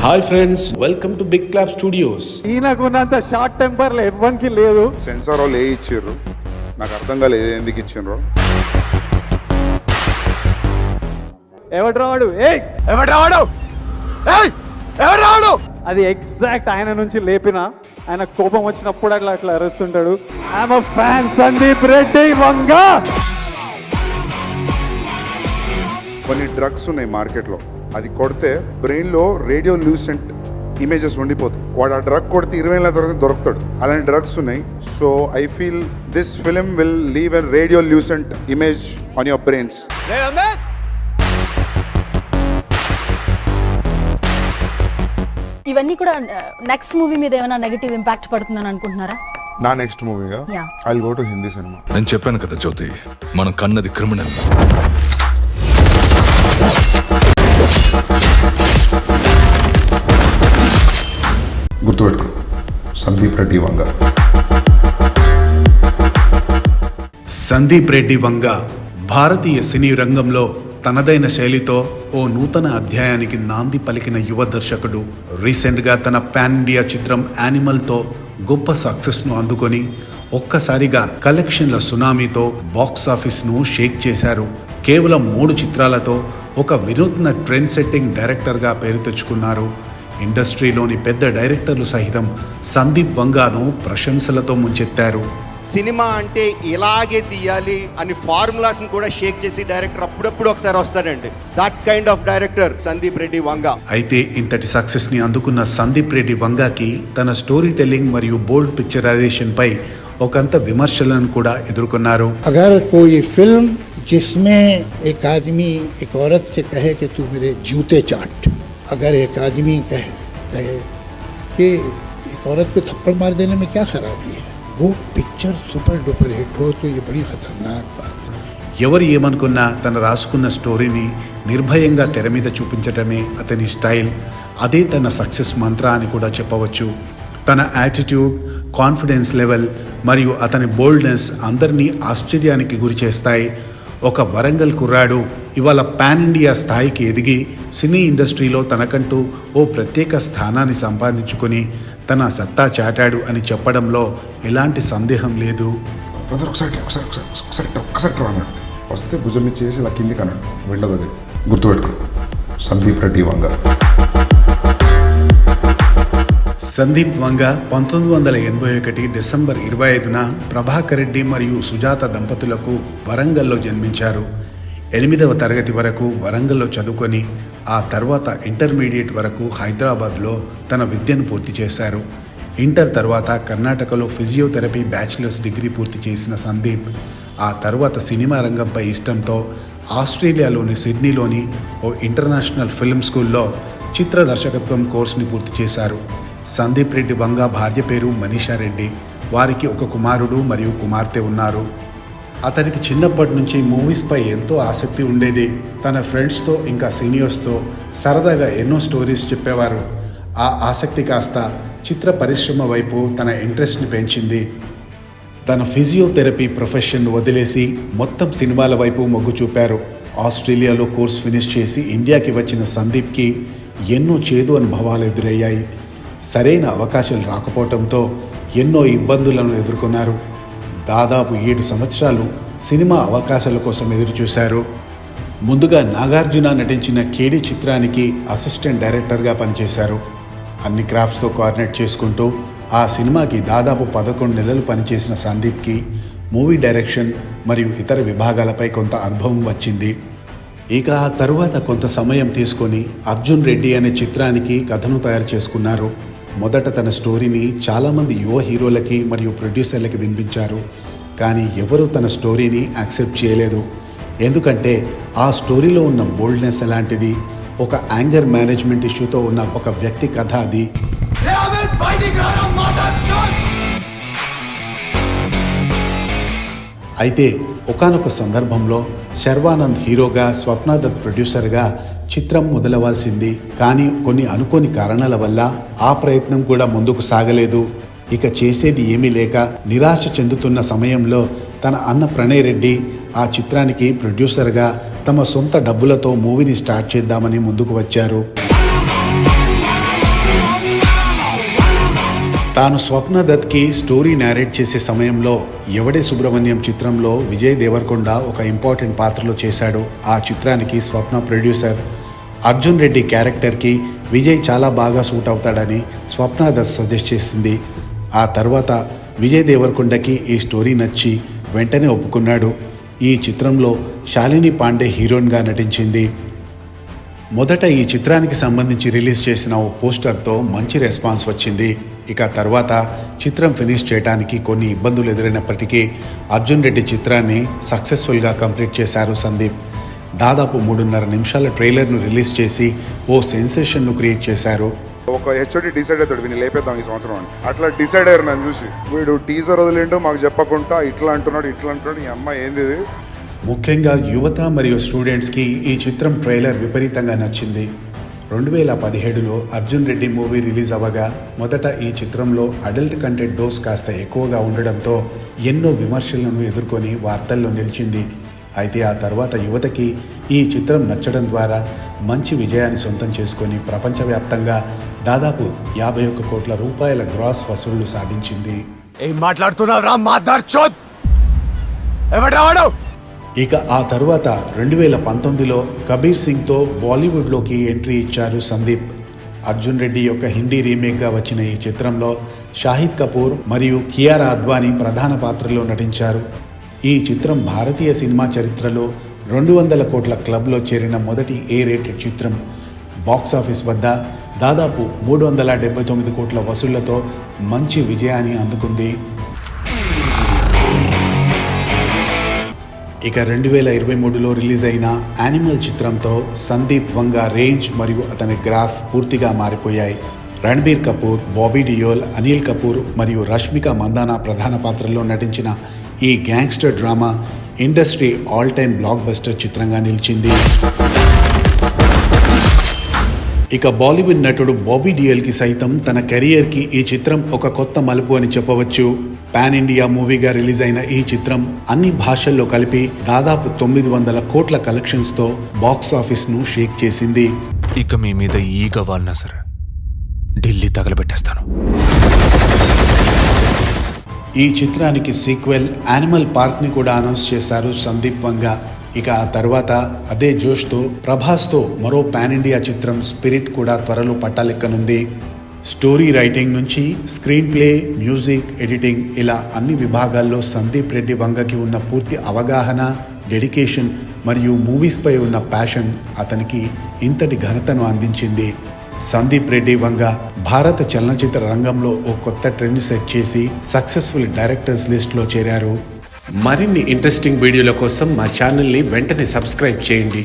Hi friends, welcome to Big Clap Studios. ఈయనకున్నంత short temper ఎవ్వరికి లేదు. సెన్సార్ వాళ్ళు ఇచ్చారు, నాకు అర్థం కాలేదు ఎందుకు ఇచ్చిండ్రో. ఎవడ్రావాడు అది ఎగ్జాక్ట్ ఆయన నుంచి లేపిన. ఆయన కోపం వచ్చినప్పుడు అట్లా అరుస్తుంటాడు. I'm a fan Sandeep Reddy Vanga. కొన్ని డ్రగ్స్ ఉన్నాయి మార్కెట్లో, అది కొడితే బ్రెయిన్లో రేడియో లూసెంట్ ఇమేజెస్ ఉండిపోతాయి. వాడు ఆ డ్రగ్ కొడితే 20 ఏళ్ళ తర్వాత దొరుకుతాడు. అలాంటి డ్రగ్స్ ఉన్నాయి. So I feel this film will leave a radio Lucent image on your brains. ఇవన్నీ కూడా నెక్స్ట్ మూవీ మీద ఏమైనా నెగటివ్ ఇంపాక్ట్ పడుతుందని అనుకుంటున్నారా? నా నెక్స్ట్ మూవీగా I will go to Hindi cinema. నేను చెప్పాను కదా జ్యోతి, మనం కన్నది క్రిమినల్. గుర్తుపెట్టుకో, సందీప్ రెడ్డి వంగ. సందీప్ రెడ్డి వంగ భారతీయ సినీ రంగంలో తనదైన శైలితో ఓ నూతన అధ్యాయానికి నాంది పలికిన యువ దర్శకుడు. రీసెంట్గా తన పాన్ ఇండియా చిత్రం యానిమల్తో గొప్ప సక్సెస్ను అందుకొని ఒక్కసారిగా కలెక్షన్ల సునామీతో బాక్స్ ఆఫీస్ను షేక్ చేశారు. కేవలం 3 చిత్రాలతో ఒక వినూత్న ట్రెండ్ సెట్టింగ్ డైరెక్టర్గా పేరు తెచ్చుకున్నారు. ఇండస్ట్రీలోని పెద్ద డైరెక్టర్లు సహితం సందీప్ వంగాను ప్రశంసలతో ముంచెత్తారు. సినిమా అంటే ఇలాగే తీయాలి అని ఫార్ములాస్ కూడా షేక్ చేసి డైరెక్టర్ అప్పుడప్పుడు ఒకసారి వస్తాడండి. That kind of director Sandeep Reddy Vanga. అయితే ఇంతటి సక్సెస్ ని అందుకున్న సందీప్ రెడ్డి వంగాకి తన స్టోరీ టెల్లింగ్ మరియు బోల్డ్ పిక్చరైజేషన్ పై ఒకంత విమర్శలను కూడా ఎదుర్కొన్నారు. అగర్ కోయి ఫిల్మ్ जिसमें एक आदमी एक औरत से कहे कि तू मेरे जूते चाट, अगर एक आदमी कहे कि एक औरत को थप्पड़ मार देने में क्या खराबी है, वो पिक्चर सुपर डुपर हिट हो तो ये बड़ी खतरनाक बात. ఎవరు ఏమనుకున్నా తన రాసుకున్న స్టోరీని నిర్భయంగా తెర మీద చూపించడమే అతని స్టైల్. అదే తన సక్సెస్ మంత్ర అని కూడా చెప్పవచ్చు. తన యాటిట్యూడ్, కాన్ఫిడెన్స్ లెవెల్ మరియు అతని బోల్డ్నెస్ అందరినీ ఆశ్చర్యానికి గురి చేస్తాయి. ఒక వరంగల్ కుర్రాడు ఇవాళ పాన్ ఇండియా స్థాయికి ఎదిగి సినీ ఇండస్ట్రీలో తనకంటూ ఓ ప్రత్యేక స్థానాన్ని సంపాదించుకొని తన సత్తా చాటాడు అని చెప్పడంలో ఎలాంటి సందేహం లేదు. బ్రదర్ ఒకసారి అన్నాడు. వస్తే భుజం మీద చేసి ఇలా కిందికి అన్నాడు విండో దగ్గర. గుర్తుపెట్టుకో, సందీప్ రెడ్డి వంగ. సందీప్ వంగ 1981 డిసెంబర్ 25న ప్రభాకర్ రెడ్డి మరియు సుజాత దంపతులకు వరంగల్లో జన్మించారు. 8వ తరగతి వరకు వరంగల్లో చదువుకొని ఆ తర్వాత ఇంటర్మీడియట్ వరకు హైదరాబాద్లో తన విద్యను పూర్తి చేశారు. ఇంటర్ తర్వాత కర్ణాటకలో ఫిజియోథెరపీ బ్యాచిలర్స్ డిగ్రీ పూర్తి చేసిన సందీప్ ఆ తర్వాత సినిమా రంగంపై ఇష్టంతో ఆస్ట్రేలియాలోని సిడ్నీలోని ఓ ఇంటర్నేషనల్ ఫిల్మ్ స్కూల్లో చిత్ర దర్శకత్వం కోర్సుని పూర్తి చేశారు. సందీప్ రెడ్డి వంగ భార్య పేరు మనీషా రెడ్డి. వారికి ఒక కుమారుడు మరియు కుమార్తె ఉన్నారు. అతనికి చిన్నప్పటి నుంచి మూవీస్పై ఎంతో ఆసక్తి ఉండేది. తన ఫ్రెండ్స్తో ఇంకా సీనియర్స్తో సరదాగా ఎన్నో స్టోరీస్ చెప్పేవారు. ఆ ఆసక్తి కాస్త చిత్ర పరిశ్రమ వైపు తన ఇంట్రెస్ట్ని పెంచింది. తన ఫిజియోథెరపీ ప్రొఫెషన్ వదిలేసి మొత్తం సినిమాల వైపు మొగ్గు చూపారు. ఆస్ట్రేలియాలో కోర్స్ ఫినిష్ చేసి ఇండియాకి వచ్చిన సందీప్కి ఎన్నో చేదు అనుభవాలు ఎదురయ్యాయి. సరైన అవకాశాలు రాకపోవడంతో ఎన్నో ఇబ్బందులను ఎదుర్కొన్నారు. దాదాపు 7 సంవత్సరాలు సినిమా అవకాశాల కోసం ఎదురుచూశారు. ముందుగా నాగార్జున నటించిన కేడి చిత్రానికి అసిస్టెంట్ డైరెక్టర్గా పనిచేశారు. అన్ని క్రాఫ్ట్స్తో కోఆర్డినేట్ చేసుకుంటూ ఆ సినిమాకి దాదాపు 11 నెలలు పనిచేసిన సందీప్కి మూవీ డైరెక్షన్ మరియు ఇతర విభాగాలపై కొంత అనుభవం వచ్చింది. ఇక ఆ తరువాత కొంత సమయం తీసుకొని అర్జున్ రెడ్డి అనే చిత్రానికి కథను తయారు చేసుకున్నారు. మొదట తన స్టోరీని చాలామంది యువ హీరోలకి మరియు ప్రొడ్యూసర్లకి వినిపించారు. కానీ ఎవరూ తన స్టోరీని యాక్సెప్ట్ చేయలేదు. ఎందుకంటే ఆ స్టోరీలో ఉన్న బోల్డ్నెస్ అలాంటిది. ఒక యాంగర్ మేనేజ్మెంట్ ఇష్యూతో ఉన్న ఒక వ్యక్తి కథ అది. అయితే ఒకానొక సందర్భంలో శర్వానంద్ హీరోగా, స్వప్నాదత్ ప్రొడ్యూసర్గా చిత్రం మొదలవ్వాల్సింది. కానీ కొన్ని అనుకోని కారణాల వల్ల ఆ ప్రయత్నం కూడా ముందుకు సాగలేదు. ఇక చేసేది ఏమీ లేక నిరాశ చెందుతున్న సమయంలో తన అన్న ప్రణయ్ రెడ్డి ఆ చిత్రానికి ప్రొడ్యూసర్గా తమ సొంత డబ్బులతో మూవీని స్టార్ట్ చేద్దామని ముందుకు వచ్చారు. తాను స్వప్న దత్కి స్టోరీ నేరేట్ చేసే సమయంలో ఎవడే సుబ్రహ్మణ్యం చిత్రంలో విజయ్ దేవరకొండ ఒక ఇంపార్టెంట్ పాత్రలో చేశాడు. ఆ చిత్రానికి స్వప్న ప్రొడ్యూసర్ అర్జున్ రెడ్డి క్యారెక్టర్కి విజయ్ చాలా బాగా సూట్ అవుతాడని స్వప్న దత్ సజెస్ట్ చేసింది. ఆ తర్వాత విజయ్ దేవరకొండకి ఈ స్టోరీ నచ్చి వెంటనే ఒప్పుకున్నాడు. ఈ చిత్రంలో శాలిని పాండే హీరోయిన్గా నటించింది. మొదట ఈ చిత్రానికి సంబంధించి రిలీజ్ చేసిన ఓ పోస్టర్తో మంచి రెస్పాన్స్ వచ్చింది. ఇక తర్వాత చిత్రం ఫినిష్ చేయడానికి కొన్ని ఇబ్బందులు ఎదురైనప్పటికీ అర్జున్ రెడ్డి చిత్రాన్ని సక్సెస్ఫుల్గా కంప్లీట్ చేశారు సందీప్. దాదాపు 3.5 నిమిషాల ట్రైలర్ను రిలీజ్ చేసి ఓ సెన్సేషన్ను క్రియేట్ చేశారు. ఒక హెచ్ఓడి డిసైడ్ అవుతాడు వీళ్ళు లేపేద్దాం ఈ సంవత్సరం అని. అట్లా డిసైడ్ అయ్యారు నన్ను చూసి. వీడు టీజర్ వదిలేంటో మాకు చెప్పకుండా ఇట్లా అంటున్నాడు ఈ అమ్మాయి ఏంది ఇది. ముఖ్యంగా యువత మరియు స్టూడెంట్స్కి ఈ చిత్రం ట్రైలర్ విపరీతంగా నచ్చింది. 2017లో అర్జున్ రెడ్డి మూవీ రిలీజ్ అవ్వగా మొదట ఈ చిత్రంలో అడల్ట్ కంటెంట్ డోస్ కాస్త ఎక్కువగా ఉండడంతో ఎన్నో విమర్శలను ఎదుర్కొని వార్తల్లో నిలిచింది. అయితే ఆ తర్వాత యువతకి ఈ చిత్రం నచ్చడం ద్వారా మంచి విజయాన్ని సొంతం చేసుకొని ప్రపంచవ్యాప్తంగా దాదాపు 51 కోట్ల రూపాయల గ్రాస్ వసూళ్లు సాధించింది. ఏం మాట్లాడుతున్నావురా మాదర్చోద్? ఎవడావాడు? ఇక ఆ తర్వాత 2019లో కబీర్ సింగ్తో బాలీవుడ్లోకి ఎంట్రీ ఇచ్చారు సందీప్. అర్జున్ రెడ్డి యొక్క హిందీ రీమేక్గా వచ్చిన ఈ చిత్రంలో షాహిద్ కపూర్ మరియు కియారా అద్వానీ ప్రధాన పాత్రలో నటించారు. ఈ చిత్రం భారతీయ సినిమా చరిత్రలో 200 కోట్ల క్లబ్లో చేరిన మొదటి ఏ రేటెడ్ చిత్రం. బాక్సాఫీస్ వద్ద దాదాపు 379 కోట్ల వసూళ్లతో మంచి విజయాన్ని అందుకుంది. ఇక 2023లో రిలీజ్ అయిన యానిమల్ చిత్రంతో సందీప్ వంగా రేంజ్ మరియు అతని గ్రాఫ్ పూర్తిగా మారిపోయాయి. రణబీర్ కపూర్, బాబీ డియోల్, అనిల్ కపూర్ మరియు రష్మిక మందానా ప్రధాన పాత్రల్లో నటించిన ఈ gangster drama industry all time block buster చిత్రంగా నిలిచింది. ఇక బాలీవుడ్ నటుడు బాబీ డియోల్కి సైతం తన కెరియర్కి ఈ చిత్రం ఒక కొత్త మలుపు అని చెప్పవచ్చు. పాన్ ఇండియా మూవీగా రిలీజ్ అయిన ఈ చిత్రం అన్ని భాషల్లో కలిపి దాదాపు 900 కోట్ల కలెక్షన్స్తో బాక్స్ ఆఫీస్ను షేక్ చేసింది. ఇక మీ మీద ఈగ వాలినా సరే ఢిల్లీ తగలబెట్టేస్తాను. ఈ చిత్రానికి సీక్వెల్ యానిమల్ పార్క్ని కూడా అనౌన్స్ చేశారు సందీప్ వంగా. ఇక ఆ తర్వాత అదే జోష్తో ప్రభాస్తో మరో పాన్ ఇండియా చిత్రం స్పిరిట్ కూడా త్వరలో పట్టాలెక్కనుంది. స్టోరీ రైటింగ్ నుంచి స్క్రీన్ ప్లే, మ్యూజిక్, ఎడిటింగ్ ఇలా అన్ని విభాగాల్లో సందీప్ రెడ్డి వంగకి ఉన్న పూర్తి అవగాహన, డెడికేషన్ మరియు మూవీస్పై ఉన్న ప్యాషన్ అతనికి ఇంతటి ఘనతను అందించింది. సందీప్ రెడ్డి వంగ భారత చలనచిత్ర రంగంలో ఓ కొత్త ట్రెండ్ సెట్ చేసి సక్సెస్ఫుల్ డైరెక్టర్స్ లిస్ట్లో చేరారు. మరిన్ని ఇంట్రెస్టింగ్ వీడియోల కోసం మా ఛానల్ని వెంటనే సబ్స్క్రైబ్ చేయండి.